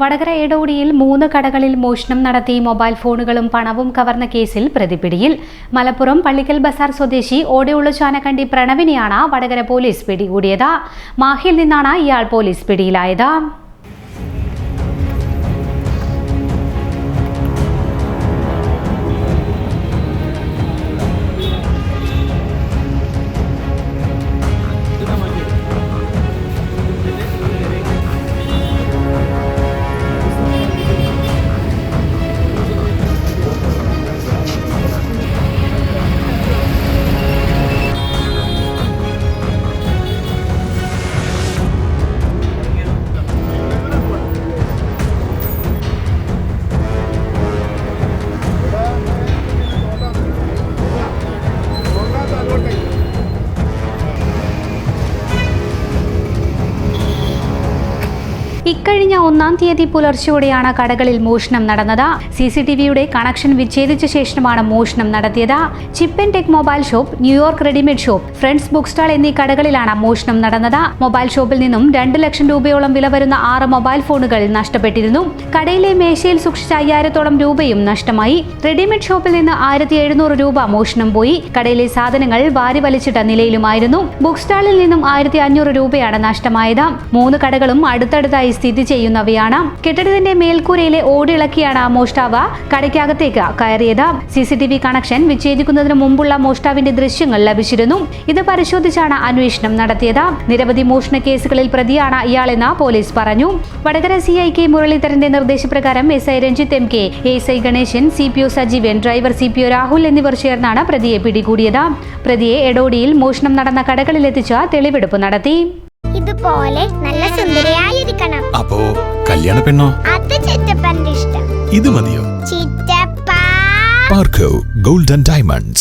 വടകര എടോടിയിൽ 3 കടകളിൽ മോഷണം നടത്തി മൊബൈൽ ഫോണുകളും പണവും കവർന്ന കേസിൽ പ്രതിപിടിയിൽ. മലപ്പുറം പള്ളിക്കൽ ബസാർ സ്വദേശി ഓടെയുള്ള ചാനക്കണ്ടി പ്രണവിനെയാണ് വടകര പോലീസ് പിടികൂടിയത്. മാഹിയിൽ നിന്നാണ് ഇയാൾ പോലീസ് പിടിയിലായത്. ഇക്കഴിഞ്ഞ 1-ാം തീയതി പുലർച്ചെയോടെയാണ് കടകളിൽ മോഷണം നടന്നത്. CCTVയുടെ കണക്ഷൻ വിച്ഛേദിച്ച ശേഷമാണ് മോഷണം നടത്തിയത്. Chip and tech mobile shop, New York readymade shop, friends book stall എന്നീ കടകളിലാണ് മോഷണം നടന്നത്. മൊബൈൽ ഷോപ്പിൽ നിന്നും 2 ലക്ഷം രൂപയോളം വില വരുന്ന 6 മൊബൈൽ ഫോണുകൾ നഷ്ടപ്പെട്ടിരുന്നു. കടയിലെ മേശയിൽ സൂക്ഷിച്ച 5000-ഓളം രൂപയും നഷ്ടമായി. റെഡിമെയ്ഡ് ഷോപ്പിൽ നിന്ന് 1700 രൂപ മോഷണം പോയി. കടയിലെ സാധനങ്ങൾ വാരി വലിച്ചിട്ട നിലയിലുമായിരുന്നു. ബുക്ക് സ്റ്റാളിൽ നിന്നും 1500 രൂപയാണ് നഷ്ടമായത്. 3 കടകളും അടുത്തടുത്തായി സ്ഥിതി ചെയ്യുന്നവയാണ്. കെട്ടിടത്തിന്റെ മേൽക്കൂരയിലെ ഓടിളക്കിയാണ് മോഷ്ടാവ് കടയ്ക്കകത്തേക്ക് കയറിയത്. CCTV കണക്ഷൻ വിച്ഛേദിക്കുന്നതിന് മുമ്പുള്ള മോഷ്ടാവിന്റെ ദൃശ്യങ്ങൾ ലഭിച്ചിരുന്നു. ഇത് പരിശോധിച്ചാണ് അന്വേഷണം നടത്തിയത്. നിരവധി മോഷണ കേസുകളിൽ പ്രതിയാണ് ഇയാളെന്ന് പോലീസ് പറഞ്ഞു. വടകര CI K മുരളീധരന്റെ നിർദ്ദേശപ്രകാരം SI Ranjith MK, ASI Ganesan, CPO Sajeevan, driver CPO Rahul എന്നിവർ ചേർന്നാണ് പ്രതിയെ പിടികൂടിയത്. പ്രതിയെ എടോടിയിൽ മോഷണം നടന്ന കടകളിലെത്തിച്ച് തെളിവെടുപ്പ് നടത്തി. ഇതുപോലെ നല്ല സുന്ദരിയായിരിക്കണം. അപ്പോ കല്യാണ പെണ്ണോ? അത് ചിറ്റപ്പന്റെ ഇഷ്ടം. ഇത് മതിയോ? ചിറ്റപ്പ. പാർക്കോ ഗോൾഡ് ആൻഡ് ഡയമണ്ട്സ്.